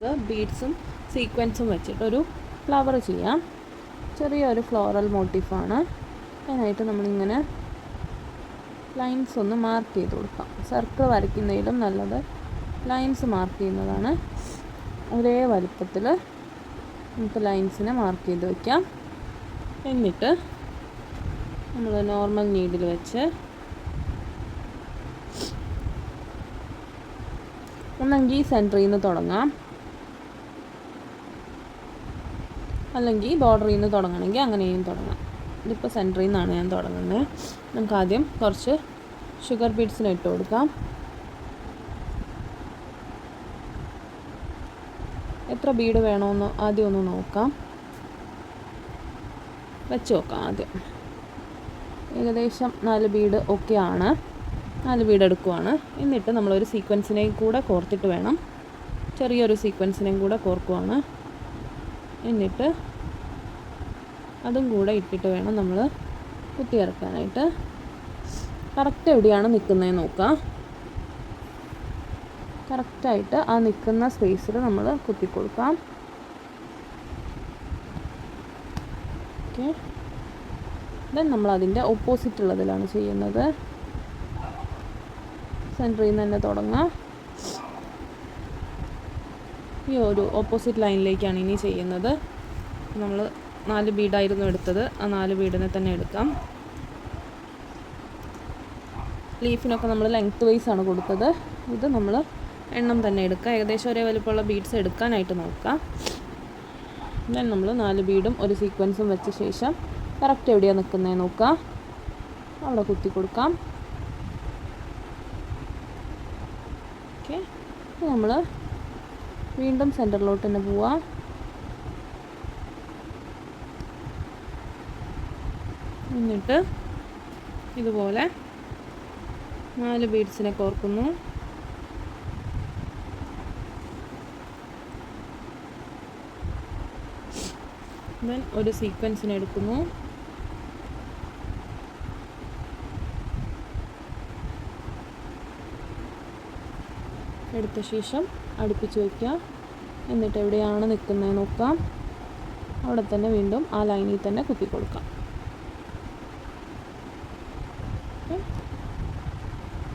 ബീഡ്സും സീക്വൻസും വെച്ചിട്ടൊരു ഫ്ലവർ ചെയ്യാം. ചെറിയൊരു ഫ്ലോറൽ മോട്ടീഫാണ്. അതിനായിട്ട് നമ്മളിങ്ങനെ ലൈൻസ് ഒന്ന് മാർക്ക് ചെയ്ത് കൊടുക്കാം. സർക്കിൾ വരയ്ക്കുന്നതിലും നല്ലത് ലൈൻസ് മാർക്ക് ചെയ്യുന്നതാണ്. ഒരേ വലുപ്പത്തിൽ നമുക്ക് ലൈൻസിനെ മാർക്ക് ചെയ്ത് വയ്ക്കാം. എന്നിട്ട് നമ്മൾ നോർമൽ നീഡിൽ വെച്ച് ഒന്നെങ്കിൽ സെൻറ്ററിൽ നിന്ന് തുടങ്ങാം, അല്ലെങ്കിൽ ബോർഡറിൽ നിന്ന് തുടങ്ങണമെങ്കിൽ അങ്ങനെയും തുടങ്ങാം. ഇതിപ്പോൾ സെൻറ്ററിൽ നിന്നാണ് ഞാൻ തുടങ്ങുന്നത്. നമുക്ക് ആദ്യം കുറച്ച് ഷുഗർ ബീഡ്സിന് ഇട്ട് കൊടുക്കാം. എത്ര ബീഡ് വേണമെന്ന് ആദ്യം ഒന്ന് നോക്കാം, വെച്ച് നോക്കാം. ആദ്യം ഏകദേശം 4 ബീഡ് ഓക്കെ ആണ്. 4 ബീഡ് എടുക്കുവാണ്. എന്നിട്ട് നമ്മളൊരു സീക്വൻസിനെയും കൂടെ കോർത്തിട്ട് വേണം, ചെറിയൊരു സീക്വൻസിനെയും കൂടെ കോർക്കുവാണ്. എന്നിട്ട് അതും കൂടെ ഇട്ടിട്ട് വേണം നമ്മൾ കുത്തിയിറക്കാനായിട്ട്. കറക്റ്റ് എവിടെയാണ് നിൽക്കുന്നതെന്ന് നോക്കാം. കറക്റ്റായിട്ട് ആ നിൽക്കുന്ന സ്പേസിൽ നമ്മൾ കുത്തിക്കൊടുക്കാം. ഓക്കെ, ദെൻ നമ്മൾ അതിൻ്റെ ഓപ്പോസിറ്റ് ഉള്ളതിലാണ് ചെയ്യുന്നത്. സെൻറ്ററിൽ നിന്ന് തന്നെ തുടങ്ങാം. ഈ ഒരു ഓപ്പോസിറ്റ് ലൈനിലേക്കാണ് ഇനി ചെയ്യുന്നത്. നമ്മൾ 4 ബീഡായിരുന്നു എടുത്തത്, ആ 4 ബീഡിനെ തന്നെ എടുക്കാം. ലീഫിനൊക്കെ നമ്മൾ ലെങ്ത് വൈസ് ആണ് കൊടുത്തത്. ഇത് നമ്മൾ എണ്ണം തന്നെ എടുക്കുക. ഏകദേശം ഒരേ വലുപ്പമുള്ള ബീഡ്സ് എടുക്കാനായിട്ട് നോക്കുക. ദെൻ നമ്മൾ 4 ബീഡും ഒരു സീക്വൻസും വെച്ച ശേഷം കറക്റ്റ് എവിടെയാണ് നിൽക്കുന്നത് നോക്കുക, അവിടെ കുത്തി കൊടുക്കാം. ഓക്കെ, നമ്മൾ വീണ്ടും സെൻറ്ററിലോട്ട് തന്നെ പോവാം. എന്നിട്ട് ഇതുപോലെ 4 ബീഡ്സിനെ കോർക്കുന്നു. ദെൻ ഒരു സീക്വൻസിനെ എടുക്കുന്നു. എടുത്ത ശേഷം അടുപ്പിച്ച് വയ്ക്കുക. എന്നിട്ട് എവിടെയാണ് നിൽക്കുന്നത് നോക്കാം, അവിടെ തന്നെ വീണ്ടും ആ ലൈനിൽ തന്നെ കുത്തി കൊടുക്കാം.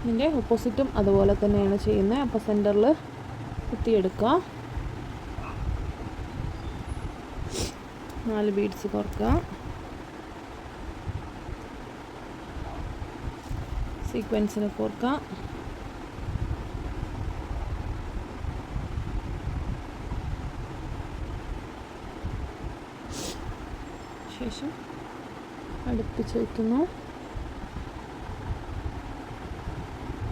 ഇതിൻ്റെ ഓപ്പോസിറ്റും അതുപോലെ തന്നെയാണ് ചെയ്യുന്നത്. അപ്പോൾ സെൻറ്ററിൽ കുത്തിയെടുക്കുക. 4 ബീഡ്സ് കോർക്കുക. സീക്വൻസിനെ കോർക്കുക. ശേഷം അടുപ്പിച്ച് വയ്ക്കുന്നു,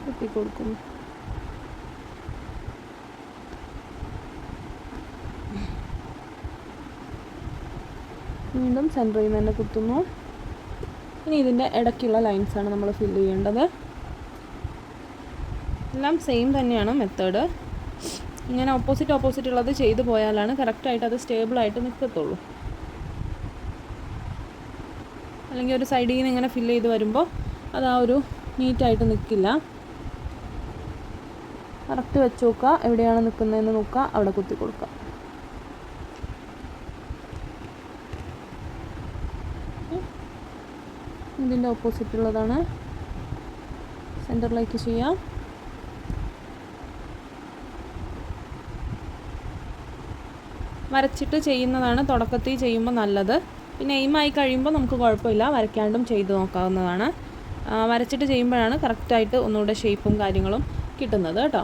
കുത്തി കൊടുക്കുന്നു. വീണ്ടും സെൻറ്ററിൽ നിന്ന് തന്നെ കുത്തുന്നു. ഇനി ഇതിൻ്റെ ഇടയ്ക്കുള്ള ലൈൻസാണ് നമ്മൾ ഫില്ല് ചെയ്യേണ്ടത്. എല്ലാം സെയിം തന്നെയാണ് മെത്തേഡ്. ഇങ്ങനെ ഓപ്പോസിറ്റ് ഉള്ളത് ചെയ്തു പോയാലാണ് കറക്റ്റായിട്ട് അത് സ്റ്റേബിളായിട്ട് നിൽക്കത്തുള്ളൂ. അല്ലെങ്കിൽ ഒരു സൈഡിൽ നിന്ന് ഇങ്ങനെ ഫില്ല് ചെയ്ത് വരുമ്പോൾ അത് ആ ഒരു നീറ്റായിട്ട് നിൽക്കില്ല. കറക്റ്റ് വെച്ച് നോക്കുക, എവിടെയാണ് നിൽക്കുന്നതെന്ന് നോക്കുക, അവിടെ കുത്തി കൊടുക്കുക. ഇതിൻ്റെ ഓപ്പോസിറ്റ് ഉള്ളതാണ് സെൻറ്ററിലേക്ക് ചെയ്യാം. വരച്ചിട്ട് ചെയ്യുന്നതാണ് തുടക്കത്തിൽ ചെയ്യുമ്പോൾ നല്ലത്. പിന്നെ എയിമായി കഴിയുമ്പോൾ നമുക്ക് കുഴപ്പമില്ല, വരയ്ക്കാണ്ടും ചെയ്ത് നോക്കാവുന്നതാണ്. വരച്ചിട്ട് ചെയ്യുമ്പോഴാണ് കറക്റ്റായിട്ട് ഒന്നുകൂടെ ഷേപ്പും കാര്യങ്ങളും കിട്ടുന്നത് കേട്ടോ.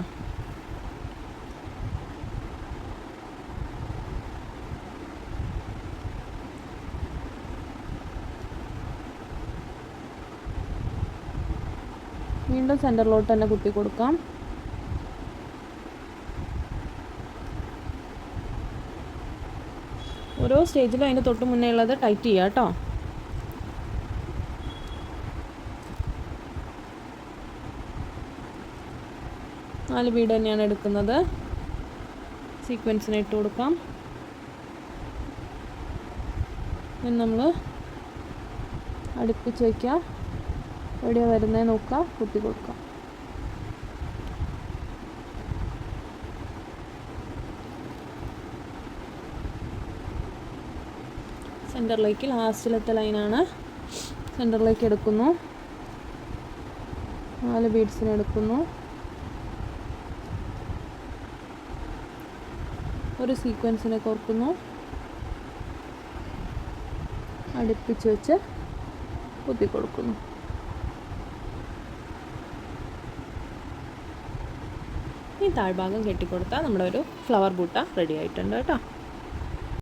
വീണ്ടും സെൻറ്ററിലോട്ട് തന്നെ കുത്തി കൊടുക്കാം. ഓരോ സ്റ്റേജിലും അതിൻ്റെ തൊട്ട് മുന്നേ ഉള്ളത് ടൈറ്റ് ചെയ്യുക കേട്ടോ. നാല് ബീഡ് തന്നെയാണ് എടുക്കുന്നത്. സീക്വൻസിന് ഇട്ട് കൊടുക്കാം. നമ്മൾ അടുപ്പിച്ച് വയ്ക്കുക. എവിടെയാണ് വരുന്നത് നോക്കുക, കുത്തി കൊടുക്കാം. സെൻറ്ററിലേക്ക് ലാസ്റ്റിലത്തെ ലൈനാണ്. സെൻറ്ററിലേക്ക് എടുക്കുന്നു, 4 ബീഡ്സിനെ എടുക്കുന്നു, ഒരു സീക്വൻസിനെ കോർക്കുന്നു, അടുപ്പിച്ച് വെച്ച് കുത്തി കൊടുക്കുന്നു. ഈ താഴ്ഭാഗം കെട്ടിക്കൊടുത്താൽ നമ്മുടെ ഒരു ഫ്ലവർ ബൂട്ട റെഡി ആയിട്ടുണ്ട് കേട്ടോ.